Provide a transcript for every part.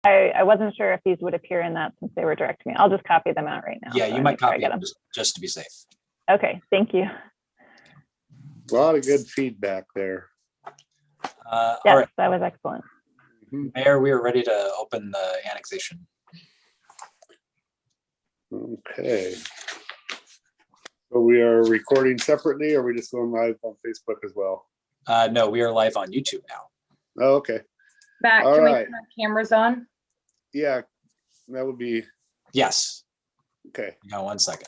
I wasn't sure if these would appear in that since they were direct to me. I'll just copy them out right now. Yeah, so you I might make sure I copy get them them. just to be safe. Okay, thank you. A lot of good feedback there. All Yes, right, that was excellent. Mhm. Mayor, we are ready to open the annexation. Okay. So we are recording separately, or are we just going live on Facebook as well? No, we are live on YouTube now. Oh, okay. Matt, All can we right. turn our cameras on? Yeah, that would be Yes, okay. hang on 1 second.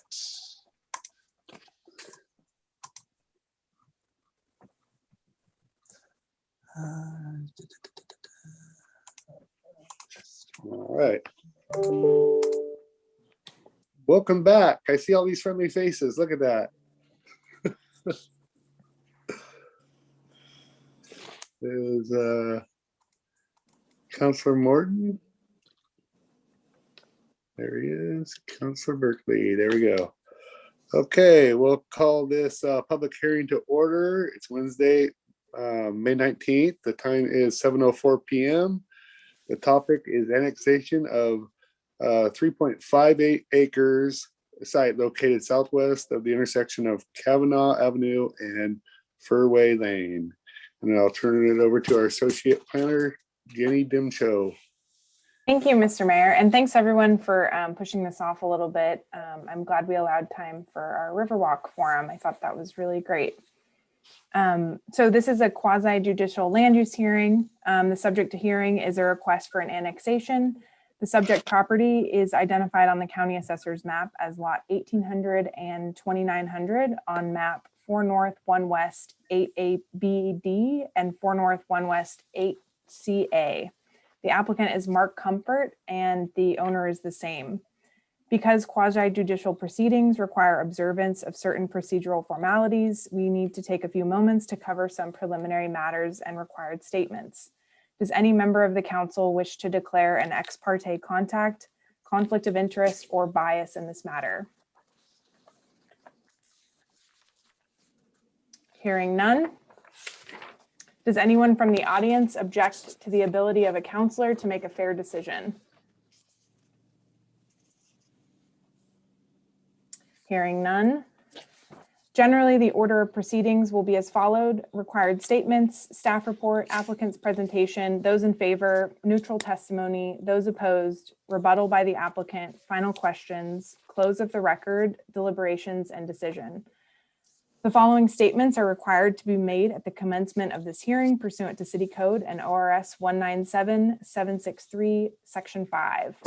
All right. Welcome back. I see all these friendly faces. Look at that. There's Councilor Morton. There he is, Councilor Berkeley. There we go. Okay, we'll call this public hearing to order. It's Wednesday, May 19th. The time is 7:04 p.m. The topic is annexation of 3.58 acres site located southwest of the intersection of Kavanaugh Avenue and Furway Lane. And I'll turn it over to our associate planner, Jenny Dimcho. Thank you, Mr. Mayor, and thanks everyone for pushing this off a little bit. I'm glad we allowed time for our Riverwalk forum. I thought that was really great. So this is a quasi-judicial land use hearing. The subject to hearing is a request for an annexation. The subject property is identified on the county assessor's map as lot 1800 and 2900 on map 4 North 1 West 8ABD and 4 North 1 West 8CA. The applicant is Mark Comfort and the owner is the same. Because quasi-judicial proceedings require observance of certain procedural formalities, we need to take a few moments to cover some preliminary matters and required statements. Does any member of the council wish to declare an ex parte contact, conflict of interest, or bias in this matter? Hearing none. Does anyone from the audience object to the ability of a counselor to make a fair decision? Hearing none. Generally, the order of proceedings will be as followed: required statements, staff report, applicant's presentation, those in favor, neutral testimony, those opposed, rebuttal by the applicant, final questions, close of the record, deliberations, and decision. The following statements are required to be made at the commencement of this hearing pursuant to City Code and ORS 197763, Section 5.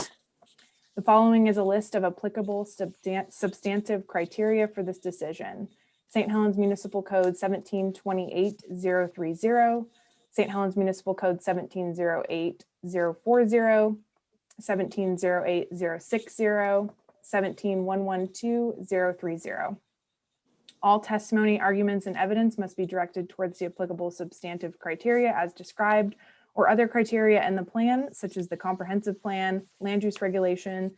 The following is a list of applicable substantive criteria for this decision. St. Helens Municipal Code 1728030, St. Helens Municipal Code 1708040, 1708060, 1711230. All testimony, arguments, and evidence must be directed towards the applicable substantive criteria as described, or other criteria in the plan, such as the comprehensive plan, land use regulation,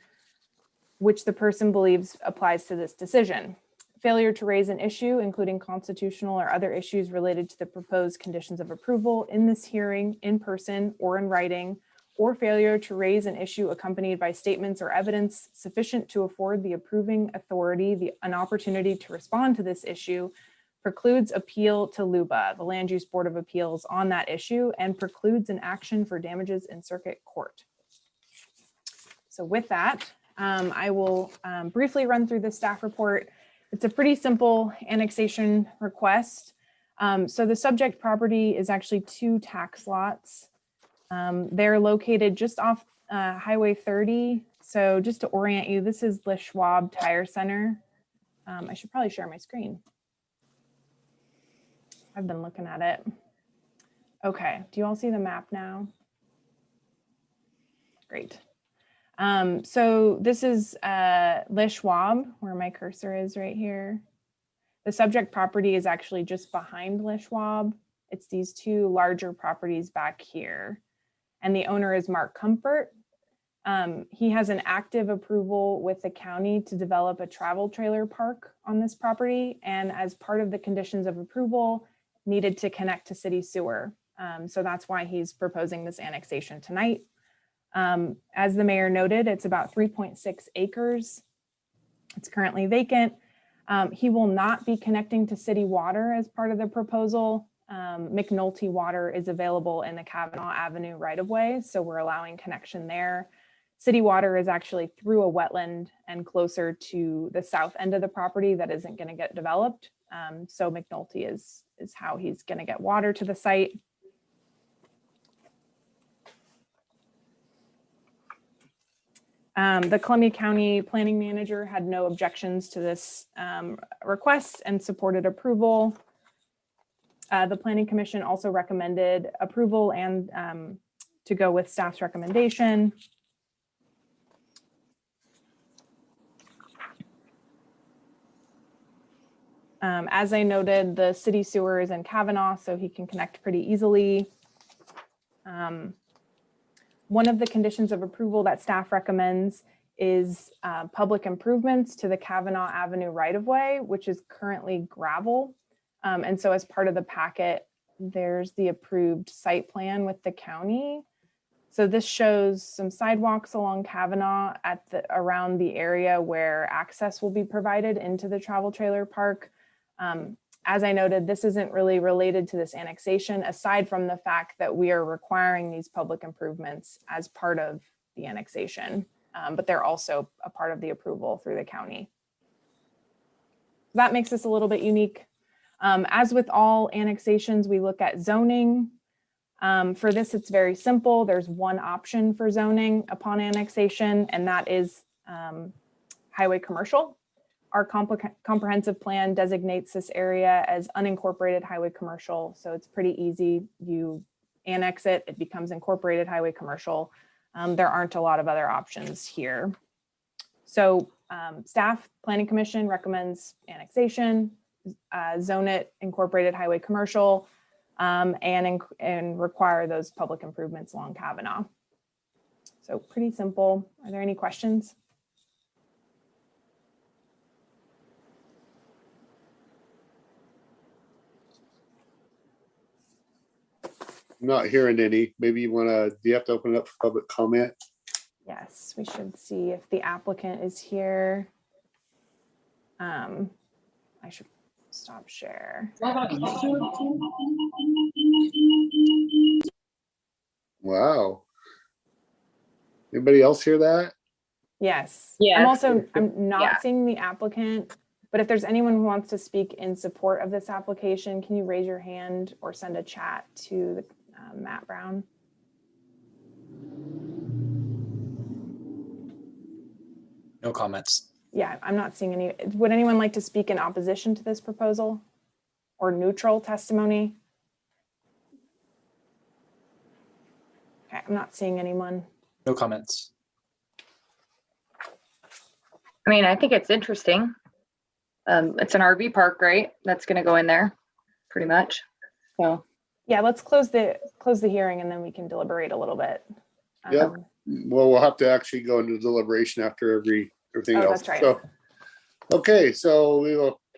which the person believes applies to this decision. Failure to raise an issue, including constitutional or other issues related to the proposed conditions of approval in this hearing, in person or in writing, or failure to raise an issue accompanied by statements or evidence sufficient to afford the approving authority an opportunity to respond to this issue, precludes appeal to LUBA, the Land Use Board of Appeals, on that issue, and precludes an action for damages in circuit court. So with that, I will briefly run through the staff report. It's a pretty simple annexation request. So the subject property is actually 2 tax lots. They're located just off Highway 30. So just to orient you, this is the Schwab Tire Center. I should probably share my screen. I've been looking at it. Okay, do you all see the map now? Great. So this is Le Schwab, where my cursor is right here. The subject property is actually just behind Le Schwab. It's these 2 larger properties back here. And the owner is Mark Comfort. He has an active approval with the county to develop a travel trailer park on this property. And as part of the conditions of approval, needed to connect to city sewer. So that's why he's proposing this annexation tonight. As the mayor noted, it's about 3.6 acres. It's currently vacant. He will not be connecting to city water as part of the proposal. McNulty water is available in the Kavanaugh Avenue right-of-way, so we're allowing connection there. City water is actually through a wetland and closer to the south end of the property that isn't going to get developed. So McNulty is how he's going to get water to the site. The Columbia County Planning Manager had no objections to this request and supported approval. The Planning Commission also recommended approval and to go with staff's recommendation. As I noted, the city sewer is in Kavanaugh, so he can connect pretty easily. One of the conditions of approval that staff recommends is public improvements to the Kavanaugh Avenue right-of-way, which is currently gravel. And so as part of the packet, there's the approved site plan with the county. So this shows some sidewalks along Kavanaugh around the area where access will be provided into the travel trailer park. As I noted, this isn't really related to this annexation, aside from the fact that we are requiring these public improvements as part of the annexation, but they're also a part of the approval through the county. That makes this a little bit unique. As with all annexations, we look at zoning. For this, it's very simple. There's one option for zoning upon annexation, and that is highway commercial. Our comprehensive plan designates this area as unincorporated highway commercial. So it's pretty easy. You annex it, it becomes incorporated highway commercial. There aren't a lot of other options here. So staff Planning Commission recommends annexation, zone it incorporated highway commercial, and require those public improvements along Kavanaugh. So pretty simple. Are there any questions? I'm not hearing any. Maybe do you have to open it up for public comment? Yes, we should see if the applicant is here. I should stop share. Wow. Anybody else hear that? Yes. Yes. I'm not Yeah. seeing the applicant, but if there's anyone who wants to speak in support of this application, can you raise your hand or send a chat to the, Matt Brown? No comments. Yeah, I'm not seeing any. Would anyone like to speak in opposition to this proposal or neutral testimony? Okay, I'm not seeing anyone. No comments. I mean, I think it's interesting. It's an RV park, right? That's gonna go in there, pretty much. So, Yeah, let's close the hearing and then we can deliberate a little bit. Yep. Well, we'll have to actually go into deliberation after everything Oh, else. that's right. So, okay, so we will